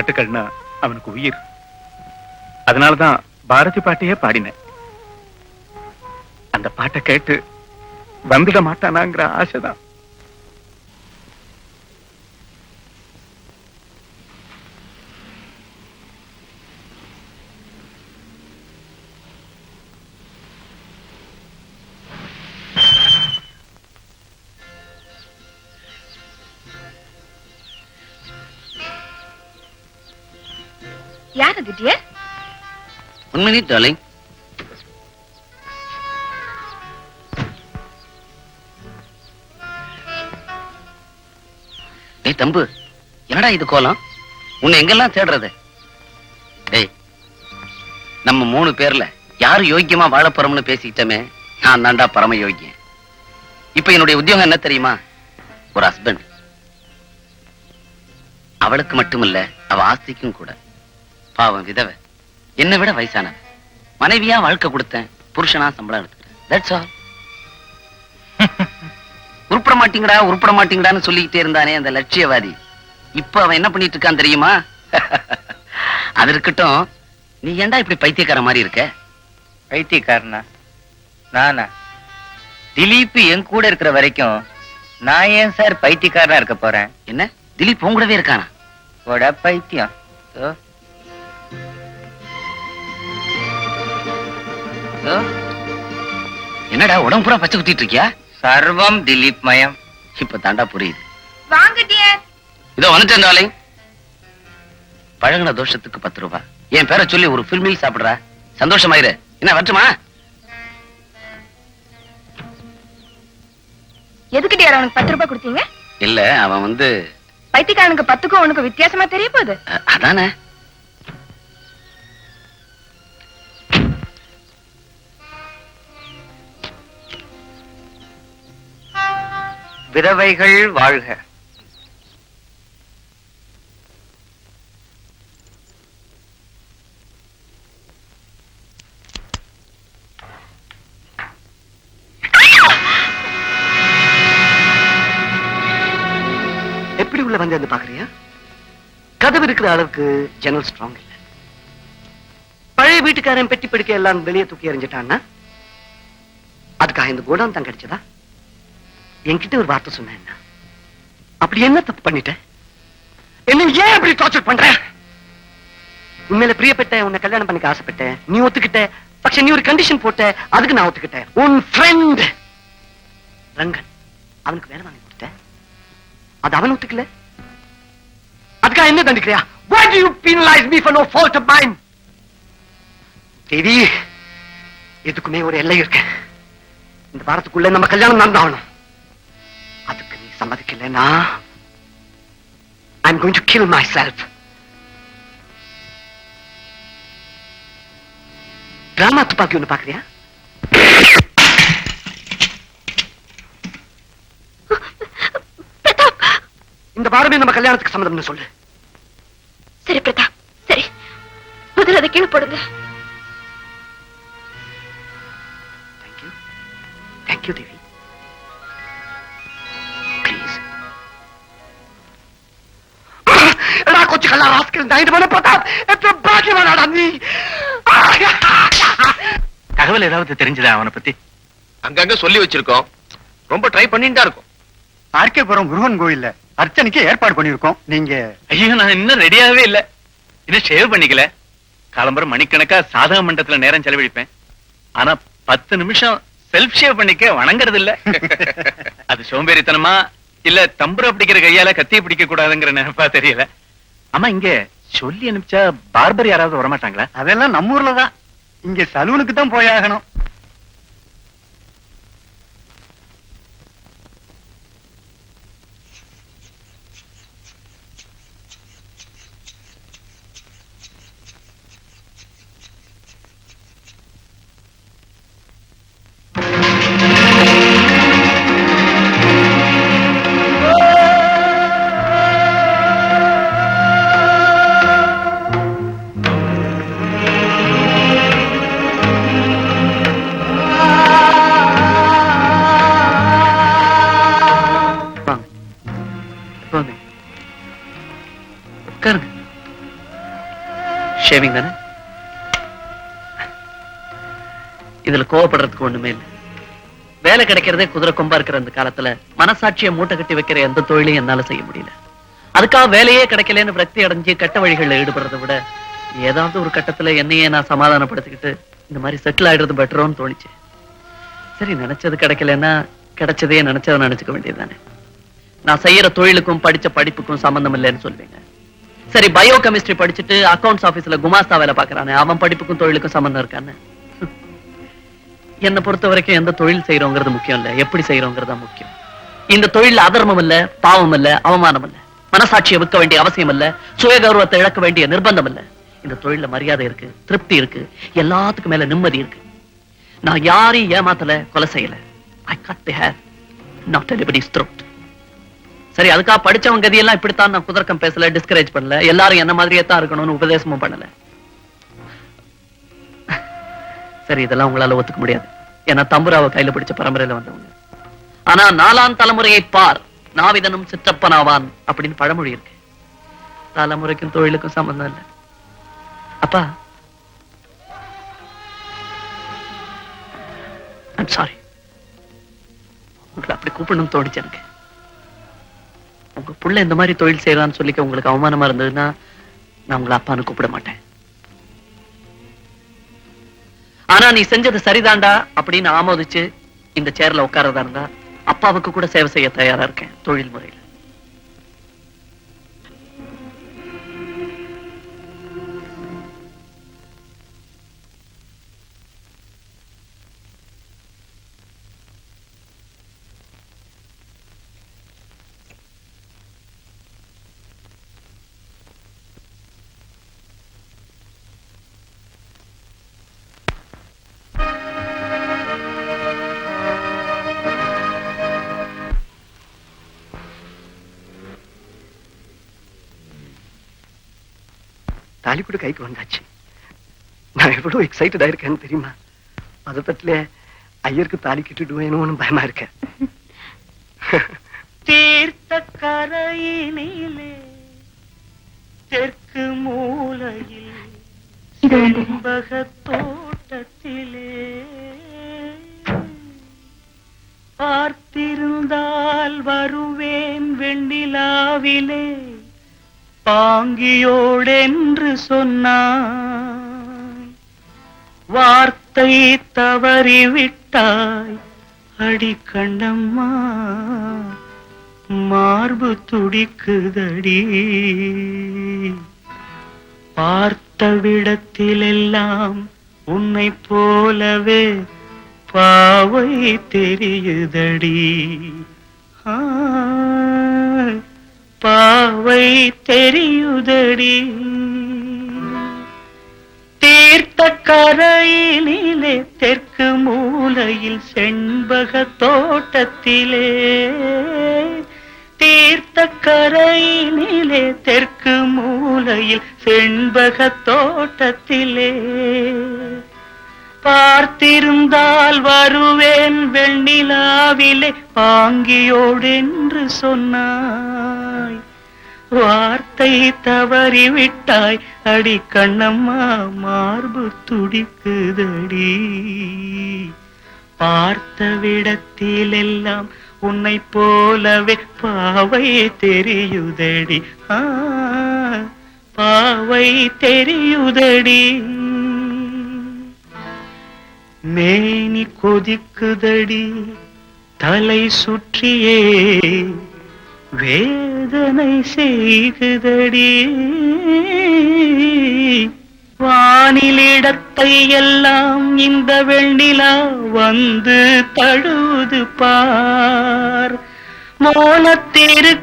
பாட்டுகள்னா அவனுக்கு உயிர். அதனாலதான் பாரதி பாட்டையே பாடினேன். அந்த பாட்டை கேட்டு வந்துட மாட்டானாங்கிற ஆசைதான். யார் அது டியர்? 1 minute darling. டேய் தம்பு, என்னடா இது கோலம்? உன்னை எங்கெல்லாம் தேடுறது? டேய், நம்ம 3 பேர்ல யாரு யோக்கியமா வாழ போறோம்னு பேசிக்கிட்டமே, நான் தாண்டா பரம யோக்கியன். இப்ப என்னுடைய உத்தியோகம் என்ன தெரியுமா? ஒரு ஹஸ்பண்ட். அவளுக்கு மட்டுமில்ல, அவ ஆஸ்திக்கும் கூட. பாவம் விதவை, என்னை விட வயசானவ. மனைவியா வாழ்க்கை கொடுத்தேன், புருஷனா சம்பளம் எடுத்துக்கிறேன். That's all. உருப்பட மாட்டீங்கடான்னு சொல்லிக்கிட்டே இருந்தானே அந்த லட்சியவாதி, இப்ப அவன் என்ன பண்ணிட்டு இருக்கான் தெரியுமா? அது இருக்கட்டும், நீ ஏன்டா இப்படி பைத்தியக்கார மாதிரி இருக்க? பைத்தியக்காரனா? நானா? திலீப் என் கூட இருக்கிற வரைக்கும் நான் ஏன் சார் பைத்தியக்காரனா இருக்க போறேன்? என்ன, திலீப் உன் கூடவே இருக்கானா? போடா பைத்தியம். என்னடா உடம்பு பூரா பச்சை குத்திட்டு இருக்கியா? சர்வம் திலீப் மயம். இப்ப தாண்டா புரியுது. வாங்க டியர். இதோ வந்துட்டேன் டார்லிங். பழகுன தோஷத்துக்கு 10 ரூபாய். என் பேரை சொல்லி ஒரு ஃபுல் மீல் சாப்பிடுறா. சந்தோஷமாயிரு. என்ன வரட்டுமா? எதுக்கு டியர் அவனுக்கு 10 ரூபாய் கொடுத்தீங்க? இல்ல, அவன் வந்து பைத்தியக்காரனுக்கு 10க்கும் உனக்கு வித்தியாசமா தெரிய போகுது. அதானே. விதவைகள் வாழ்க. எப்படி உள்ள வந்து பாக்குறியா? கதவு இருக்கிற அளவுக்கு ஜன்னல் ஸ்ட்ராங் இல்ல. பழைய வீட்டுக்காரன் பெட்டி படுக்க எல்லாம் வெளியே தூக்கி எறிஞ்சிட்டான்னா அதுக்காக இந்த கோடான் தான் கிடைச்சதா? என்கிட்ட ஒரு வார்த்தை சொன்ன, அப்படி என்ன தப்பு பண்ணிட்ட? என்ன ஏன் அப்படி டார்ச்சர் பண்ற? உண்மையில பிரியப்பட்ட, உன்னை கல்யாணம் பண்ணிக்க ஆசைப்பட்ட, நீ ஒத்துக்கிட்ட. പക്ഷെ நீ ஒரு கண்டிஷன் போட்ட, அதுக்கு நான் ஒத்துக்கிட்டேன். உன் ஃப்ரெண்ட் ரங்கன், அவனுக்கு வேலை வாங்கி கொடுத்த, அது அவன் ஒத்துக்கல. அதுக்காக என்ன தண்டிக்கிறியா? Why do you penalize me for no fault of mine? தேவி, எதுக்குமே ஒரு எல்லை இருக்கு. இந்த வாரத்துக்குள்ள நம்ம கல்யாணம் நடந்தாகணும். அதுக்கு நீ சம்மதிக்கலனா I'm going to kill myself. Drama துப்பாக்கி ஒண்ணு பாக்குறியா? இந்த வாரமே நம்ம கல்யாணத்துக்கு சம்மதம்னு சொல்லு. சரி பிரதாப், சரி, முதல்ல அதை கீழே போடுங்க. Thank you, Devi. Please. எடா கொஞ்சம் கல்லா ராஸ்கல், நைட் பண்ண பிரதாப், எത്ര பாக்கியவானாடா நீ. தகவல் ஏதாவது தெரிஞ்சதா அவனை பத்தி? அங்கங்க சொல்லி வச்சிருக்கோம். ரொம்ப ட்ரை பண்ணிட்டு தான் இருக்கோம். ஆர்கேபுரம் முருகன் கோயில்ல அர்ச்சனைக்கு ஏற்பாடு பண்ணிருக்கோம். நீங்க? ஐயோ, நான் இன்னும் ரெடியாவே இல்ல. இன்னும் ஷேவ் பண்ணிக்கல. காலம்பரம் மணிக்கணக்கா சாதக மண்டபத்துல நேரம் செலவழிப்பேன். ஆனா 10 நிமிஷம் செல்ஃப் ஷேவ் பண்ணிக்க வணங்குறது இல்ல. அது சோம்பேறித்தனமா இல்ல தம்புர பிடிக்கிற கையால கத்திய பிடிக்க கூடாதுங்கிற நினைப்பா தெரியல. ஆமா, இங்க சொல்லி அனுப்பிச்சா பார்பர் யாராவது வரமாட்டாங்களா? அதெல்லாம் நம்ம ஊர்ல தான். இங்க சலூனுக்கு தான் போயாகணும். ஷேவிங் தானே? இதுல கோவப்படுறதுக்கு ஒண்ணுமே இல்லை. வேலை கிடைக்கிறதே குதிரை கொம்பா இருக்கிற அந்த காலத்துல மனசாட்சியை மூட்டை கட்டி வைக்கிற எந்த தொழிலையும் என்னால செய்ய முடியல. அதுக்காக வேலையே கிடைக்கலன்னு விரக்தி அடைஞ்சு கட்ட வழிகளில் ஈடுபடுறதை விட ஏதாவது ஒரு கட்டத்துல என்னையே நான் சமாதானப்படுத்திக்கிட்டு இந்த மாதிரி செட்டில் ஆயிடுறது பெட்டரோன்னு தோணுச்சு. சரி, நினைச்சது கிடைக்கலன்னா கிடைச்சதே நினைச்சதை நினைச்சுக்க வேண்டியதுதானே. நான் செய்யற தொழிலுக்கும் படிச்ச படிப்புக்கும் சம்பந்தம் இல்லைன்னு சொல்லுவீங்க. சரி, பயோ கெமிஸ்ட்ரி படிச்சுட்டு அக்கவுண்ட்ஸ் ஆபீஸ்ல குமாஸ்தா வேலை பாக்குறானே, அவன் படிப்புக்கும் தொழிலுக்கும் சம்பந்தம் இருக்கான்னு. என்னை பொறுத்த வரைக்கும் எந்த தொழில் செய்யறோங்கிறது முக்கியம் இல்ல, எப்படி செய்யறோங்கிறது தான் முக்கியம். இந்த தொழில் அதர்மம் இல்ல, பாவம் இல்ல, அவமானம் இல்ல, மனசாட்சியை விற்க வேண்டிய அவசியம் இல்ல, சுய கௌரவத்தை இழக்க வேண்டிய நிர்பந்தம் இல்ல. இந்த தொழில மரியாதை இருக்கு, திருப்தி இருக்கு, எல்லாத்துக்கும் மேல நிம்மதி இருக்கு. நான் யாரையும் ஏமாத்தல, கொலை செய்யல. I cut the hair, not anybody's throat. சரி, அதுக்காக படிச்சவங்க கதியெல்லாம் இப்படித்தான் நான் குதர்க்கம் பேசல, டிஸ்கரேஜ் பண்ணல, எல்லாரும் என்ன மாதிரியே தான் இருக்கணும்னு உபதேசமும் பண்ணல. சரி, இதெல்லாம் உங்களால ஒத்துக்க முடியாது. ஏன்னா தம்புராவை கையில பிடிச்ச பரம்பரையில வந்தவங்க. ஆனா 4ஆம் தலைமுறையை பார், நாவிதனும் சிற்றப்பனாவான் அப்படின்னு பழமொழி இருக்கு. தலைமுறைக்கும் தொழிலுக்கும் சம்பந்தம் இல்லை. அப்பா, I'm sorry. உங்களை அப்படி கூப்பிடணும்னு தோணுச்சு எனக்கு. உங்க புள்ள இந்த மாதிரி தொழில் செய்யறான்னு சொல்லிக்க உங்களுக்கு அவமானமா இருந்ததுன்னா நான் உங்களை அப்பான்னு கூப்பிட மாட்டேன். ஆனா நீ செஞ்சது சரிதாண்டா அப்படின்னு ஆமோதிச்சு இந்த சேர்ல உட்கார்றதா இருந்தா அப்பாவுக்கு கூட சேவை செய்ய தயாரா இருக்கேன் தொழில் முறையில். தாலி கூட கைக்கு வந்தாச்சு. நான் எவ்வளவு எக்ஸைட்டட் ஆயிருக்கேன்னு தெரியுமா? பதட்டத்துல ஐயருக்கு தாலி கிட்டுடுவேணும்னு பயமா இருக்கேன். தீர்த்த கரையினிலே தெற்கு மூலையில் செண்பக தோட்டத்திலே பார்த்திருந்தால் வருவேன் வெண்ணிலாவிலே பாங்கியோடென்று சொன்னாய், வார்த்தை தவறிவிட்டாய் அடி கண்ணம்மா, மார்பு துடிக்குதடி. பார்த்த விடத்திலெல்லாம் உன்னை போலவே பாவை தெரியுதடி. பாவை தெரியுதடி. தீர்த்த கரையினிலே தெற்கு மூலையில் செண்பக தோட்டத்திலே, தீர்த்த கரையினிலே தெற்கு மூலையில் செண்பக தோட்டத்திலே பார்த்திருந்தால் வருவேன் வெண்ணிலாவிலே பாங்கியோடென்று சொன்னாய், வார்த்தை தவறிவிட்டாய் அடி கண்ணம்மா, மார்பு துடிக்குதடி. பார்த்த விடத்திலெல்லாம் உன்னை போலவே பாவை தெரியுதடி. பாவை தெரியுதடி. மேனி கொதிக்குதடி, தலை சுற்றியே வேதனை செய்குதடி. வானிலிடத்தை எல்லாம் இந்த வெண்ணிலா வந்து தழுது பார், மோனத்திருக்குதடி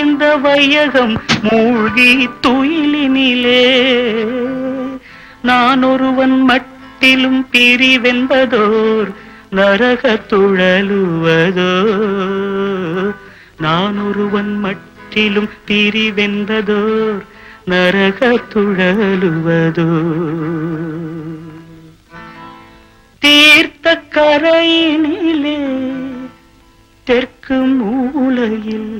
இந்த வையகம் மூழ்கி துயிலினிலே. நான் ஒருவன் மட்டிலும் பிரிவென்பதோர் நரக துழலுவதோ, நான் ஒருவன் மட்டிலும் பிரிவென்பதோர் நரக துழலுவதோ. தீர்த்த கரையினிலே தெற்கு மூலையில்